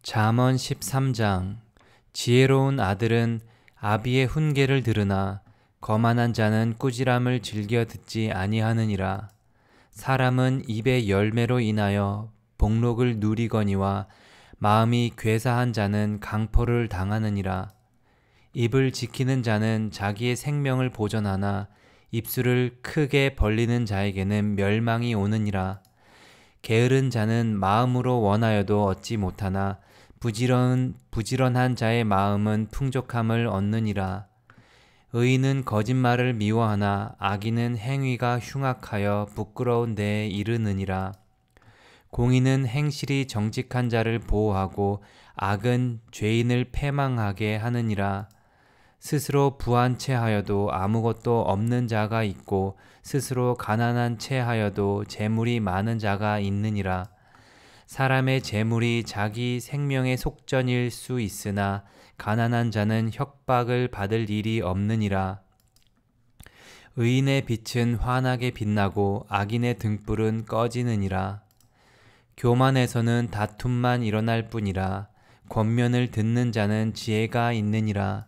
잠언 13장. 지혜로운 아들은 아비의 훈계를 들으나 거만한 자는 꾸지람을 즐겨 듣지 아니하느니라. 사람은 입의 열매로 인하여 복록을 누리거니와 마음이 괴사한 자는 강포를 당하느니라. 입을 지키는 자는 자기의 생명을 보전하나 입술을 크게 벌리는 자에게는 멸망이 오느니라. 게으른 자는 마음으로 원하여도 얻지 못하나 부지런한 자의 마음은 풍족함을 얻느니라. 의인은 거짓말을 미워하나 악인은 행위가 흉악하여 부끄러운 데에 이르느니라. 공의는 행실이 정직한 자를 보호하고 악은 죄인을 패망하게 하느니라. 스스로 부한 채 하여도 아무것도 없는 자가 있고 스스로 가난한 채 하여도 재물이 많은 자가 있느니라. 사람의 재물이 자기 생명의 속전일 수 있으나 가난한 자는 협박을 받을 일이 없느니라. 의인의 빛은 환하게 빛나고 악인의 등불은 꺼지느니라. 교만에서는 다툼만 일어날 뿐이라. 권면을 듣는 자는 지혜가 있느니라.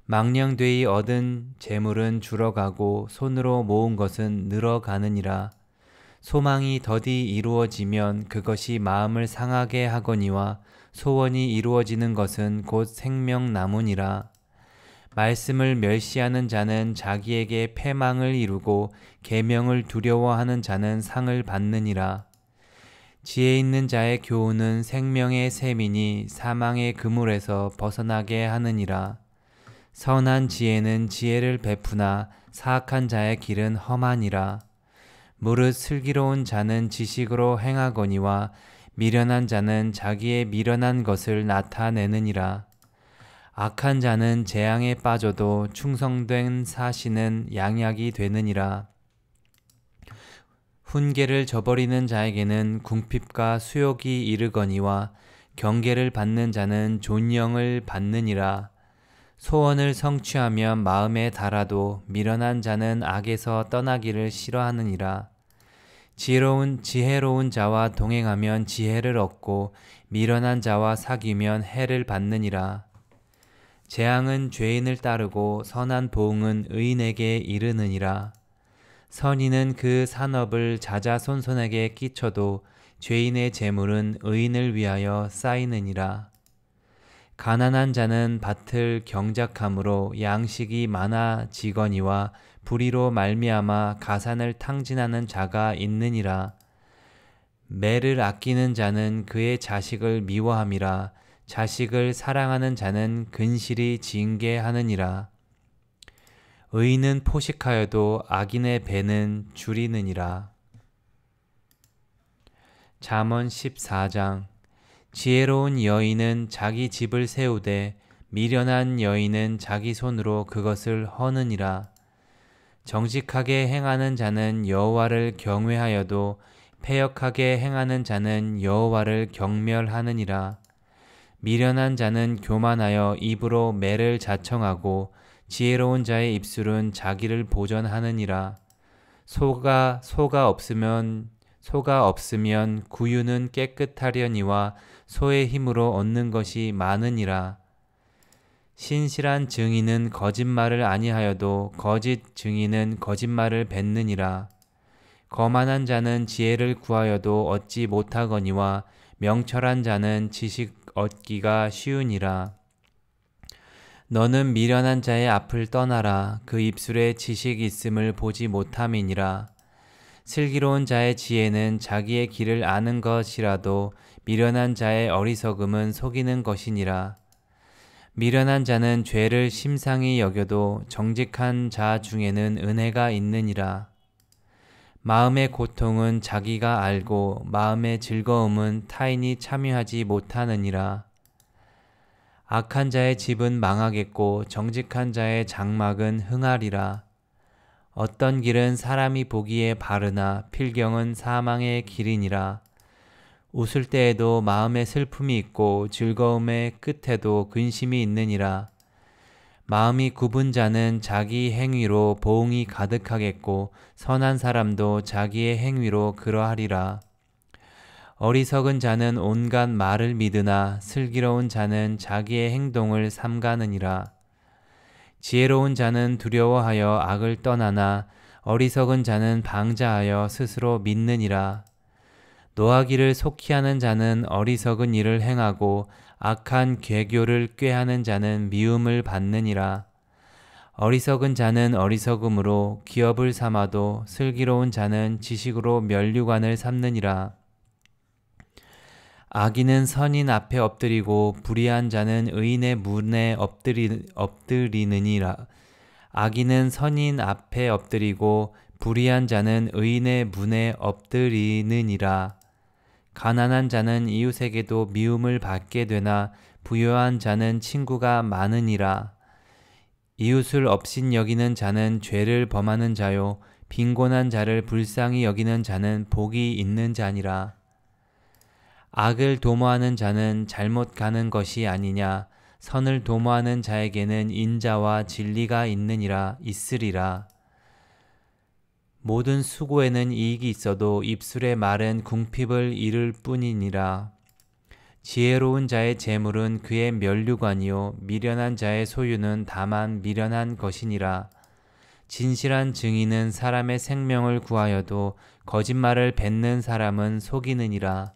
망령되이 얻은 재물은 줄어가고 손으로 모은 것은 늘어가느니라. 소망이 더디 이루어지면 그것이 마음을 상하게 하거니와 소원이 이루어지는 것은 곧 생명나무니라. 말씀을 멸시하는 자는 자기에게 패망을 이루고 계명을 두려워하는 자는 상을 받느니라. 지혜 있는 자의 교훈은 생명의 샘이니 사망의 그물에서 벗어나게 하느니라. 선한 지혜는 지혜를 베푸나 사악한 자의 길은 험하니라. 무릇 슬기로운 자는 지식으로 행하거니와 미련한 자는 자기의 미련한 것을 나타내느니라. 악한 자는 재앙에 빠져도 충성된 사시는 양약이 되느니라. 훈계를 저버리는 자에게는 궁핍과 수욕이 이르거니와 경계를 받는 자는 존영을 받느니라. 소원을 성취하면 마음에 달아도 미련한 자는 악에서 떠나기를 싫어하느니라. 지혜로운 자와 동행하면 지혜를 얻고 미련한 자와 사귀면 해를 받느니라. 재앙은 죄인을 따르고 선한 보응은 의인에게 이르느니라. 선인은 그 산업을 자자손손에게 끼쳐도 죄인의 재물은 의인을 위하여 쌓이느니라. 가난한 자는 밭을 경작함으로 양식이 많아지거니와 불의로 말미암아 가산을 탕진하는 자가 있느니라. 매를 아끼는 자는 그의 자식을 미워함이라. 자식을 사랑하는 자는 근실이 징계하느니라. 의인은 포식하여도 악인의 배는 줄이느니라. 잠언 14장. 지혜로운 여인은 자기 집을 세우되 미련한 여인은 자기 손으로 그것을 허느니라. 정직하게 행하는 자는 여호와를 경외하여도 패역하게 행하는 자는 여호와를 경멸하느니라. 미련한 자는 교만하여 입으로 매를 자청하고 지혜로운 자의 입술은 자기를 보전하느니라. 소가 없으면 구유는 깨끗하려니와 소의 힘으로 얻는 것이 많으니라. 신실한 증인은 거짓말을 아니하여도 거짓 증인은 거짓말을 뱉느니라. 거만한 자는 지혜를 구하여도 얻지 못하거니와 명철한 자는 지식 얻기가 쉬우니라. 너는 미련한 자의 앞을 떠나라. 그 입술에 지식이 있음을 보지 못함이니라. 슬기로운 자의 지혜는 자기의 길을 아는 것이라도 미련한 자의 어리석음은 속이는 것이니라. 미련한 자는 죄를 심상히 여겨도 정직한 자 중에는 은혜가 있느니라. 마음의 고통은 자기가 알고 마음의 즐거움은 타인이 참여하지 못하느니라. 악한 자의 집은 망하겠고 정직한 자의 장막은 흥하리라. 어떤 길은 사람이 보기에 바르나 필경은 사망의 길이니라. 웃을 때에도 마음에 슬픔이 있고 즐거움의 끝에도 근심이 있느니라. 마음이 굽은 자는 자기 행위로 보응이 가득하겠고 선한 사람도 자기의 행위로 그러하리라. 어리석은 자는 온갖 말을 믿으나 슬기로운 자는 자기의 행동을 삼가느니라. 지혜로운 자는 두려워하여 악을 떠나나 어리석은 자는 방자하여 스스로 믿느니라. 노하기를 속히 하는 자는 어리석은 일을 행하고 악한 괴교를 꾀하는 자는 미움을 받느니라. 어리석은 자는 어리석음으로 기업을 삼아도 슬기로운 자는 지식으로 면류관을 삼느니라. 악인은 선인 앞에 엎드리고 불의한 자는 의인의 문에 엎드리느니라. 악인은 선인 앞에 엎드리고 불의한 자는 의인의 문에 엎드리느니라. 가난한 자는 이웃에게도 미움을 받게 되나 부유한 자는 친구가 많으니라. 이웃을 업신여기는 자는 죄를 범하는 자요 빈곤한 자를 불쌍히 여기는 자는 복이 있는 자니라. 악을 도모하는 자는 잘못 가는 것이 아니냐. 선을 도모하는 자에게는 인자와 진리가 있으리라. 모든 수고에는 이익이 있어도 입술의 말은 궁핍을 이룰 뿐이니라. 지혜로운 자의 재물은 그의 면류관이요 미련한 자의 소유는 다만 미련한 것이니라. 진실한 증인은 사람의 생명을 구하여도 거짓말을 뱉는 사람은 속이느니라.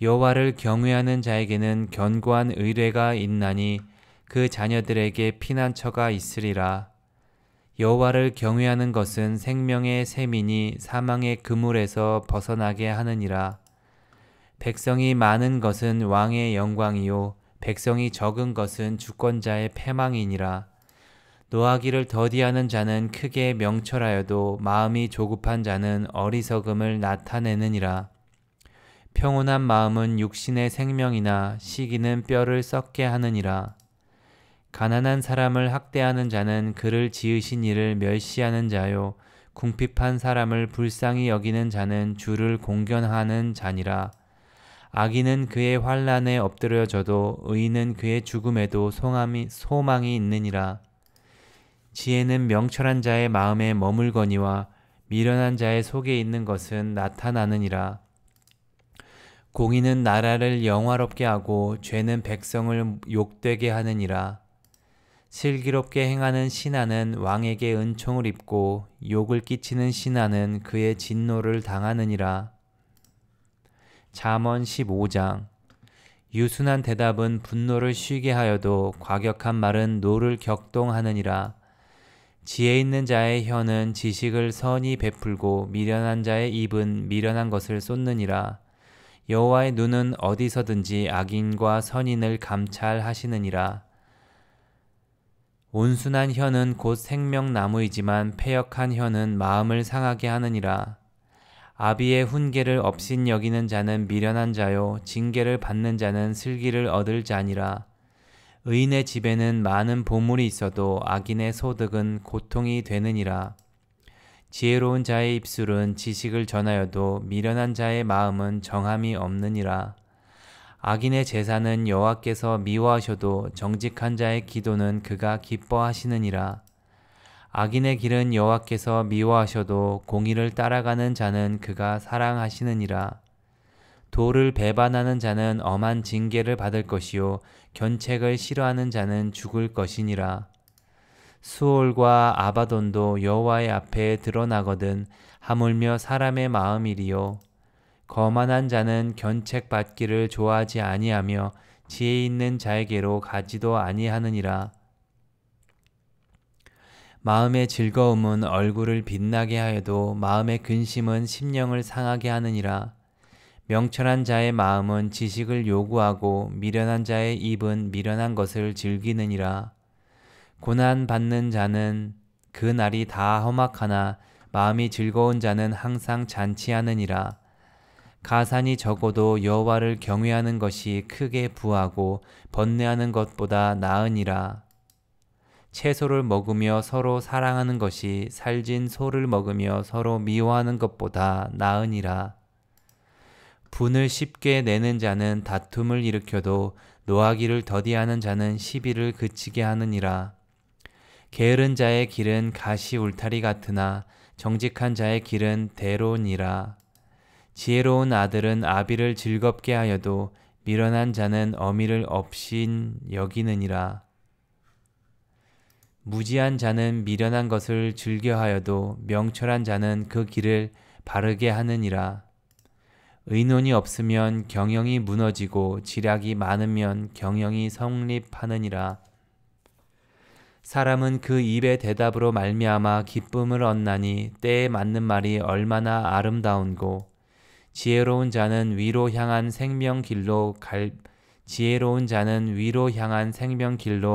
여호와를 경외하는 자에게는 견고한 의뢰가 있나니 그 자녀들에게 피난처가 있으리라. 여호와를 경외하는 것은 생명의 셈이니 사망의 그물에서 벗어나게 하느니라. 백성이 많은 것은 왕의 영광이요 백성이 적은 것은 주권자의 패망이니라. 노하기를 더디하는 자는 크게 명철하여도 마음이 조급한 자는 어리석음을 나타내느니라. 평온한 마음은 육신의 생명이나 시기는 뼈를 썩게 하느니라. 가난한 사람을 학대하는 자는 그를 지으신 이를 멸시하는 자요 궁핍한 사람을 불쌍히 여기는 자는 주를 공경하는 자니라. 악인은 그의 환난에 엎드려져도 의인은 그의 죽음에도 소망이 있느니라. 지혜는 명철한 자의 마음에 머물거니와 미련한 자의 속에 있는 것은 나타나느니라. 공의는 나라를 영화롭게 하고 죄는 백성을 욕되게 하느니라. 슬기롭게 행하는 신하는 왕에게 은총을 입고 욕을 끼치는 신하는 그의 진노를 당하느니라. 잠언 15장. 유순한 대답은 분노를 쉬게 하여도 과격한 말은 노를 격동하느니라. 지혜 있는 자의 혀는 지식을 선히 베풀고 미련한 자의 입은 미련한 것을 쏟느니라. 여호와의 눈은 어디서든지 악인과 선인을 감찰하시느니라. 온순한 혀는 곧 생명나무이지만 패역한 혀는 마음을 상하게 하느니라. 아비의 훈계를 업신여기는 자는 미련한 자요 징계를 받는 자는 슬기를 얻을 자니라. 의인의 집에는 많은 보물이 있어도 악인의 소득은 고통이 되느니라. 지혜로운 자의 입술은 지식을 전하여도 미련한 자의 마음은 정함이 없느니라. 악인의 제사는 여호와께서 미워하셔도 정직한 자의 기도는 그가 기뻐하시느니라. 악인의 길은 여호와께서 미워하셔도 공의를 따라가는 자는 그가 사랑하시느니라. 도를 배반하는 자는 엄한 징계를 받을 것이요 견책을 싫어하는 자는 죽을 것이니라. 수올과 아바돈도 여호와의 앞에 드러나거든 하물며 사람의 마음이리요. 거만한 자는 견책받기를 좋아하지 아니하며 지혜 있는 자에게로 가지도 아니하느니라. 마음의 즐거움은 얼굴을 빛나게 하여도 마음의 근심은 심령을 상하게 하느니라. 명철한 자의 마음은 지식을 요구하고 미련한 자의 입은 미련한 것을 즐기느니라. 고난 받는 자는 그 날이 다 험악하나 마음이 즐거운 자는 항상 잔치하느니라. 가산이 적어도 여호와를 경외하는 것이 크게 부하고 번뇌하는 것보다 나으니라. 채소를 먹으며 서로 사랑하는 것이 살진 소를 먹으며 서로 미워하는 것보다 나으니라. 분을 쉽게 내는 자는 다툼을 일으켜도 노하기를 더디하는 자는 시비를 그치게 하느니라. 게으른 자의 길은 가시 울타리 같으나 정직한 자의 길은 대로니라. 지혜로운 아들은 아비를 즐겁게 하여도 미련한 자는 어미를 업신 여기느니라. 무지한 자는 미련한 것을 즐겨하여도 명철한 자는 그 길을 바르게 하느니라. 의논이 없으면 경영이 무너지고 지략이 많으면 경영이 성립하느니라. 사람은 그 입의 대답으로 말미암아 기쁨을 얻나니 때에 맞는 말이 얼마나 아름다운고 지혜로운 자는 위로 향한 생명길로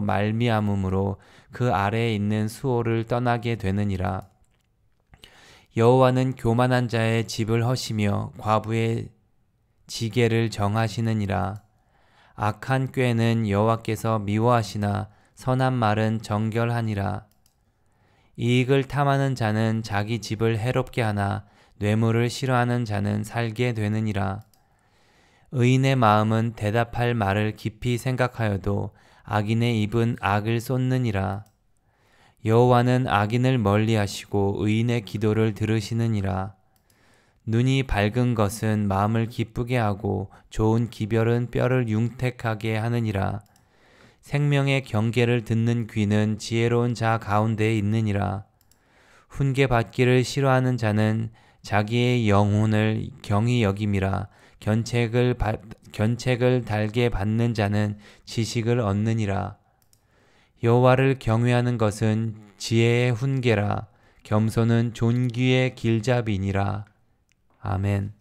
말미암음으로 그 아래에 있는 수호를 떠나게 되느니라. 여호와는 교만한 자의 집을 허시며 과부의 지게를 정하시느니라. 악한 꾀는 여호와께서 미워하시나 선한 말은 정결하니라. 이익을 탐하는 자는 자기 집을 해롭게 하나 뇌물을 싫어하는 자는 살게 되느니라. 의인의 마음은 대답할 말을 깊이 생각하여도 악인의 입은 악을 쏟느니라. 여호와는 악인을 멀리하시고 의인의 기도를 들으시느니라. 눈이 밝은 것은 마음을 기쁘게 하고 좋은 기별은 뼈를 융택하게 하느니라. 생명의 경계를 듣는 귀는 지혜로운 자 가운데에 있느니라. 훈계받기를 싫어하는 자는 자기의 영혼을 경히 여김이라. 견책을 달게 받는 자는 지식을 얻느니라. 여호와를 경외하는 것은 지혜의 훈계라. 겸손은 존귀의 길잡이니라. 아멘.